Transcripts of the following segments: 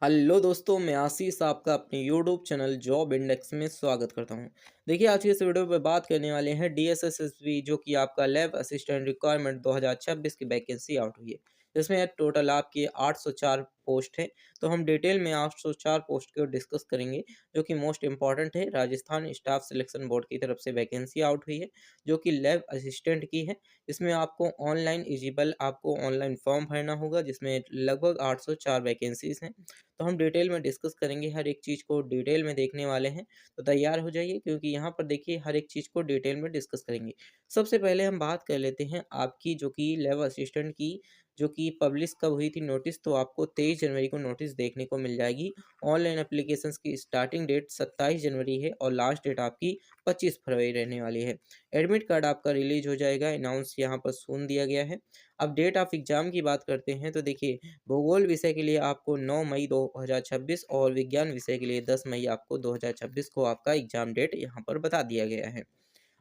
Hello दोस्तों, मैं आशीष आपका अपने यूट्यूब चैनल जॉब इंडेक्स में स्वागत करता हूं। देखिए, आज की इस वीडियो पे बात करने वाले हैं डीएसएसएसबी जो कि आपका लैब असिस्टेंट रिक्वायरमेंट 2026 की वैकेंसी आउट हुई है। जिसमें टोटल आपके 804 पोस्ट है। तो हम डिटेल में 804 पोस्ट को डिस्कस करेंगे, जो कि मोस्ट इंपॉर्टेंट है। राजस्थान स्टाफ सिलेक्शन बोर्ड की तरफ से वैकेंसी आउट हुई है, जो कि लैब असिस्टेंट की है। इसमें आपको ऑनलाइन एलिजिबल आपको ऑनलाइन फॉर्म भरना होगा, जिसमें लगभग 804 वैकेंसीज हैं। तो हम डिटेल में डिस्कस करेंगे, हर एक चीज़ को डिटेल में देखने वाले हैं। तो तैयार हो जाइए, क्योंकि यहाँ पर देखिए हर एक चीज़ को डिटेल में डिस्कस करेंगे। सबसे पहले हम बात कर लेते हैं आपकी जो कि लैब असिस्टेंट की जो कि पब्लिश कब हुई थी नोटिस। तो आपको 23 जनवरी को नोटिस देखने को मिल जाएगी। ऑनलाइन एप्लीकेशंस की स्टार्टिंग डेट 27 जनवरी है और लास्ट डेट आपकी 25 फरवरी रहने वाली है। एडमिट कार्ड आपका रिलीज हो जाएगा, अनाउंस यहाँ पर सून दिया गया है। अब डेट ऑफ एग्जाम की बात करते हैं, तो देखिए भूगोल विषय के लिए आपको 9 मई 2026 और विज्ञान विषय के लिए 10 मई आपको 2026 को आपका एग्जाम डेट यहाँ पर बता दिया गया है।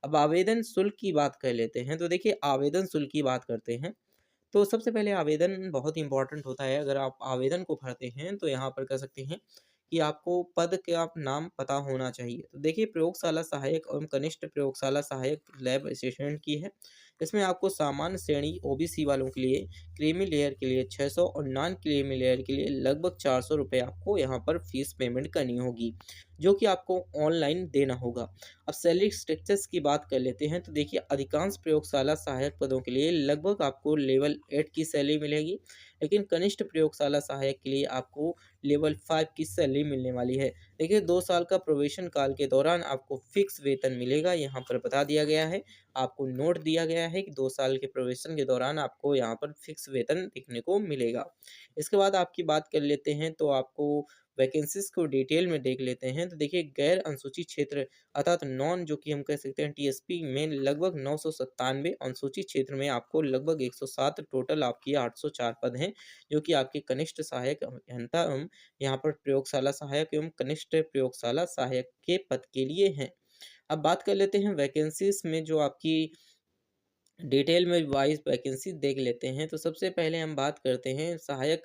अब आवेदन शुल्क की बात कर लेते हैं, तो देखिए आवेदन शुल्क की बात करते हैं। तो सबसे पहले आवेदन बहुत इंपॉर्टेंट होता है। अगर आप आवेदन को भरते हैं तो यहाँ पर कह सकते हैं कि आपको पद का आप नाम पता होना चाहिए। तो देखिए प्रयोगशाला सहायक एवं कनिष्ठ प्रयोगशाला सहायक लैब असिस्टेंट की है। इसमें आपको सामान्य श्रेणी ओबीसी वालों के लिए, क्रीमी लेयर के लिए 600 और नॉन क्रीमी लेयर के लिए लगभग 400 रुपये आपको यहाँ पर फीस पेमेंट करनी होगी, जो कि आपको ऑनलाइन देना होगा। अब सैलरी स्ट्रक्चर्स की बात कर लेते हैं, तो देखिए अधिकांश प्रयोगशाला सहायक पदों के लिए लगभग आपको लेवल 8 की सैलरी मिलेगी, लेकिन कनिष्ठ प्रयोगशाला सहायक के लिए आपको लेवल 5 की सैलरी मिलने वाली है। देखिए 2 साल का प्रोबेशन काल के दौरान आपको फिक्स वेतन मिलेगा, यहाँ पर बता दिया गया है। आपको नोट दिया गया है कि 2 साल के प्रोबेशन के दौरान आपको यहाँ पर फिक्स वेतन देखने को मिलेगा। इसके बाद आपकी बात कर लेते हैं, तो आपको वैकेंसीज़ को डिटेल में देख लेते हैं। तो देखिए गैर अनुसूचित क्षेत्र अर्थात नॉन जो कि हम कह सकते हैं टीएसपी में लगभग 997, अनुसूचित क्षेत्र में आपको लगभग 107, टोटल आपकी 804 पद हैं, जो कि आपके कनिष्ठ सहायक अभियंता एवं यहाँ पर प्रयोगशाला सहायक एवं कनिष्ठ प्रयोगशाला सहायक के पद के लिए हैं। अब बात कर लेते हैं वैकेंसीज़ में, जो आपकी डिटेल में वाइज़ वैकेंसी देख लेते हैं। तो सबसे पहले हम बात करते हैं सहायक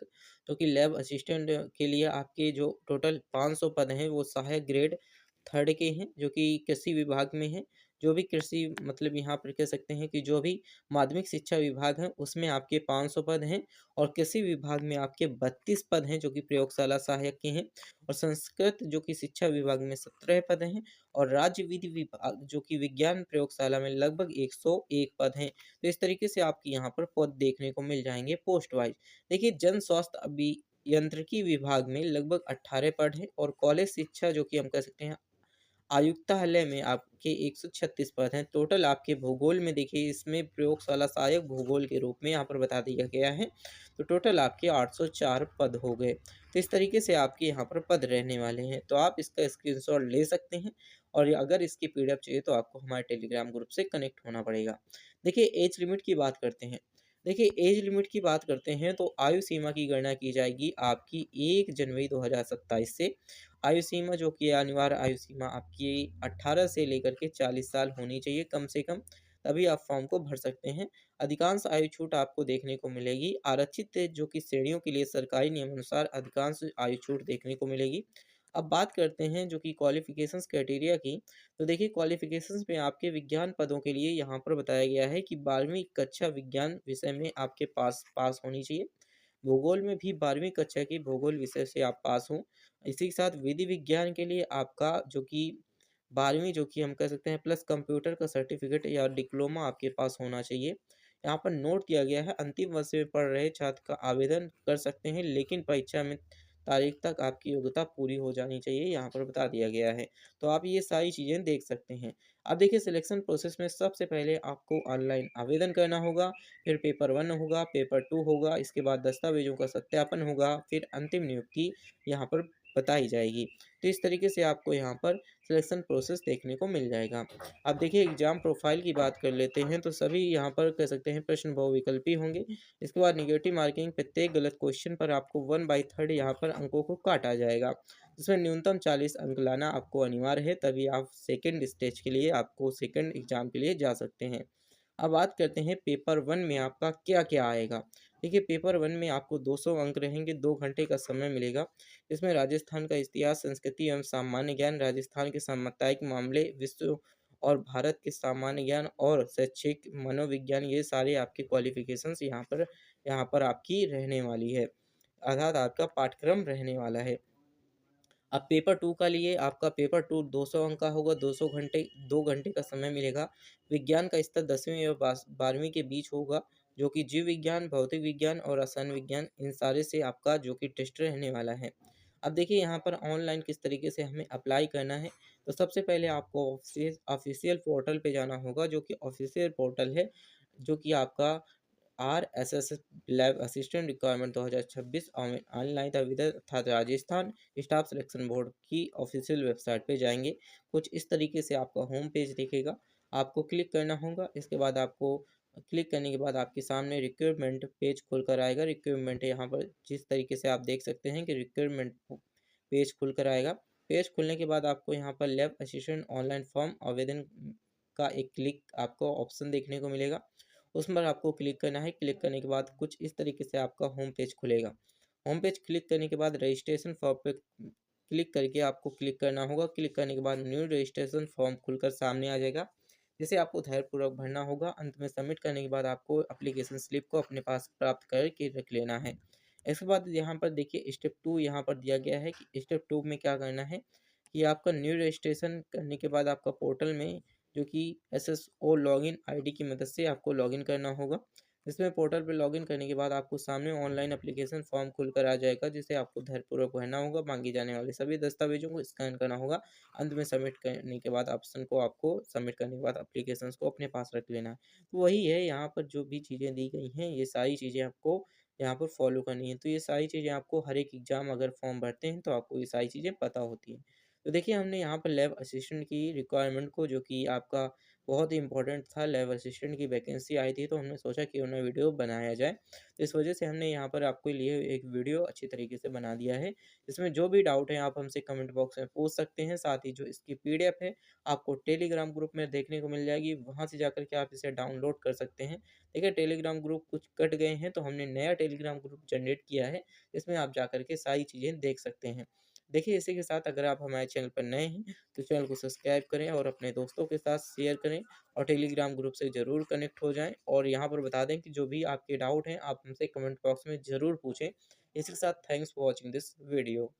जो कि लैब असिस्टेंट के लिए आपके जो टोटल 500 पद हैं, वो सहायक ग्रेड 3 के हैं, जो कि कृषि विभाग में हैं। जो भी कृषि मतलब यहाँ पर कह सकते हैं कि जो भी माध्यमिक शिक्षा विभाग है, उसमें आपके 500 पद हैं और कृषि विभाग में आपके 32 पद हैं, जो कि प्रयोगशाला सहायक के हैं। और संस्कृत जो कि शिक्षा विभाग में 17 पद हैं और राज्य विधि विभाग जो कि विज्ञान प्रयोगशाला में लगभग 101 पद हैं। तो इस तरीके से आपके यहाँ पर पद देखने को मिल जाएँगे पोस्ट वाइज़। देखिए जन स्वास्थ्य अभियांत्रिकी विभाग में लगभग 18 पद हैं और कॉलेज शिक्षा जो कि हम कह सकते हैं आयुक्तालय में आपके 136 पद हैं। टोटल आपके भूगोल में देखिए इसमें प्रयोगशाला सहायक भूगोल के रूप में यहाँ पर बता दिया गया है। तो टोटल आपके 804 पद हो गए। तो इस तरीके से आपके यहाँ पर पद रहने वाले हैं। तो आप इसका स्क्रीनशॉट ले सकते हैं और अगर इसकी पीडीएफ चाहिए तो आपको हमारे टेलीग्राम ग्रुप से कनेक्ट होना पड़ेगा। देखिए एज लिमिट की बात करते हैं। देखिए एज लिमिट की बात करते हैं, तो आयु सीमा की गणना की जाएगी आपकी 1 जनवरी 2027 से। आयु सीमा जो कि अनिवार्य आयु सीमा आपकी 18 से लेकर के 40 साल होनी चाहिए कम से कम, तभी आप फॉर्म को भर सकते हैं। अधिकांश आयु छूट आपको देखने को मिलेगी। आरक्षित जो कि श्रेणियों के लिए सरकारी नियमानुसार अधिकांश आयु छूट देखने को मिलेगी। अब बात करते हैं जो कि क्वालिफिकेशंस क्राइटेरिया की। तो देखिए क्वालिफिकेशंस में आपके विज्ञान पदों के लिए यहाँ पर बताया गया है कि 12वीं कक्षा विज्ञान विषय में आपके पास होनी चाहिए। भूगोल में भी 12वीं कक्षा की भूगोल विषय से आप पास हों। इसी के साथ विधि विज्ञान के लिए आपका जो कि 12वीं जो कि हम कह सकते हैं प्लस कंप्यूटर का सर्टिफिकेट या डिप्लोमा आपके पास होना चाहिए। यहाँ पर नोट किया गया है अंतिम वर्ष में पढ़ रहे छात्र का आवेदन कर सकते हैं, लेकिन परीक्षा में तारीख तक आपकी योग्यता पूरी हो जानी चाहिए, यहाँ पर बता दिया गया है। तो आप ये सारी चीज़ें देख सकते हैं। अब देखिए सिलेक्शन प्रोसेस में सबसे पहले आपको ऑनलाइन आवेदन करना होगा, फिर पेपर 1 होगा, पेपर 2 होगा, इसके बाद दस्तावेज़ों का सत्यापन होगा, फिर अंतिम नियुक्ति यहाँ पर बताई जाएगी। तो इस तरीके से आपको यहाँ पर सिलेक्शन प्रोसेस देखने को मिल जाएगा। अब देखिए एग्ज़ाम प्रोफाइल की बात कर लेते हैं, तो सभी यहाँ पर कह सकते हैं प्रश्न बहुविकल्पी होंगे। इसके बाद नेगेटिव मार्किंग प्रत्येक गलत क्वेश्चन पर आपको 1/3 यहाँ पर अंकों को काटा जाएगा। जिसमें न्यूनतम 40 अंक लाना आपको अनिवार्य है, तभी आप सेकंड स्टेज के लिए आपको सेकंड एग्ज़ाम के लिए जा सकते हैं। अब बात करते हैं पेपर 1 में आपका क्या-क्या आएगा। देखिए पेपर 1 में आपको 200 अंक रहेंगे, 2 घंटे का समय मिलेगा। इसमें राजस्थान का इतिहास, संस्कृति एवं सामान्य ज्ञान, राजस्थान के साम्प्रदायिक मामले, विश्व और भारत के सामान्य ज्ञान और शैक्षिक मनोविज्ञान, ये सारे आपके क्वालिफ़िकेशंस यहाँ पर आपकी रहने वाली है। अर्थात आपका पाठ्यक्रम रहने वाला है। अब पेपर 2 का लिए आपका पेपर 2 200 अंक का होगा, 2 घंटे का समय मिलेगा। विज्ञान का स्तर 10वीं एवं 12वीं के बीच होगा, जो कि जीव विज्ञान, भौतिक विज्ञान और रसायन विज्ञान, इन सारे से आपका जो कि टेस्ट रहने वाला है। अब देखिए यहाँ पर ऑनलाइन किस तरीके से हमें अप्लाई करना है, तो सबसे पहले आपको ऑफ़िशियल पोर्टल पे जाना होगा, जो कि ऑफ़िशियल पोर्टल है, जो कि आपका RSS lab assistant requirement 2026 online आवेदन अर्थात राजस्थान स्टाफ सिलेक्शन बोर्ड की ऑफिशियल वेबसाइट पे जाएंगे। कुछ इस तरीके से आपका होम पेज दिखेगा, आपको क्लिक करना होगा। इसके बाद आपको क्लिक करने के बाद आपके सामने रिक्वायरमेंट पेज खुल कर आएगा। रिक्वायरमेंट यहाँ पर जिस तरीके से आप देख सकते हैं कि रिक्वायरमेंट पेज खुल कर आएगा। पेज खुलने के बाद आपको यहाँ पर लैब असिस्टेंट ऑनलाइन फॉर्म आवेदन का एक क्लिक आपको ऑप्शन देखने को मिलेगा। उस पर आपको क्लिक करना है। क्लिक करने के बाद कुछ इस तरीके से आपका होम पेज खुलेगा। होम पेज क्लिक करने के बाद रजिस्ट्रेशन फॉर्म पे क्लिक करके आपको क्लिक करना होगा। क्लिक करने के बाद न्यू रजिस्ट्रेशन फॉर्म खुलकर सामने आ जाएगा, जिसे आपको धैर्यपूर्वक भरना होगा। अंत में सबमिट करने के बाद आपको एप्लीकेशन स्लिप को अपने पास प्राप्त करके रख लेना है। इसके बाद यहाँ पर देखिए स्टेप 2 यहाँ पर दिया गया है कि स्टेप 2 में क्या करना है कि आपका न्यू रजिस्ट्रेशन करने के बाद आपका पोर्टल में जो कि एसएसओ लॉगिन आईडी की मदद से आपको लॉगिन करना होगा। इसमें पोर्टल पे लॉगिन करने के बाद आपको सामने ऑनलाइन एप्लीकेशन फॉर्म खुलकर आ जाएगा, जिसे आपको धैर्यपूर्वक भरना होगा। मांगे जाने वाले सभी दस्तावेजों को स्कैन करना होगा। अंत में सबमिट करने के बाद ऑप्शन को आपको सबमिट करने के बाद एप्लीकेशंस को अपने पास रख लेना है। तो वही है, यहाँ पर जो भी चीज़ें दी गई हैं, ये सारी चीज़ें आपको यहाँ पर फॉलो करनी है। तो ये सारी चीज़ें आपको हर एक एग्ज़ाम अगर फॉर्म भरते हैं तो आपको ये सारी चीज़ें पता होती हैं। तो देखिए हमने यहाँ पर लैब असिस्टेंट की रिक्वायरमेंट को, जो कि आपका बहुत ही इम्पोर्टेंट था, लैब असिस्टेंट की वैकेंसी आई थी, तो हमने सोचा क्यों ना वीडियो बनाया जाए। तो इस वजह से हमने यहाँ पर आपके लिए एक वीडियो अच्छी तरीके से बना दिया है। इसमें जो भी डाउट है आप हमसे कमेंट बॉक्स में पूछ सकते हैं। साथ ही जो इसकी पीडीएफ है आपको टेलीग्राम ग्रुप में देखने को मिल जाएगी, वहाँ से जाकर के आप इसे डाउनलोड कर सकते हैं। देखिए टेलीग्राम ग्रुप कुछ कट गए हैं, तो हमने नया टेलीग्राम ग्रुप जनरेट किया है, इसमें आप जाकर के सारी चीज़ें देख सकते हैं। देखिए इसी के साथ अगर आप हमारे चैनल पर नए हैं तो चैनल को सब्सक्राइब करें और अपने दोस्तों के साथ शेयर करें और टेलीग्राम ग्रुप से ज़रूर कनेक्ट हो जाएं। और यहाँ पर बता दें कि जो भी आपके डाउट हैं आप हमसे कमेंट बॉक्स में ज़रूर पूछें। इसी के साथ thanks for watching this video.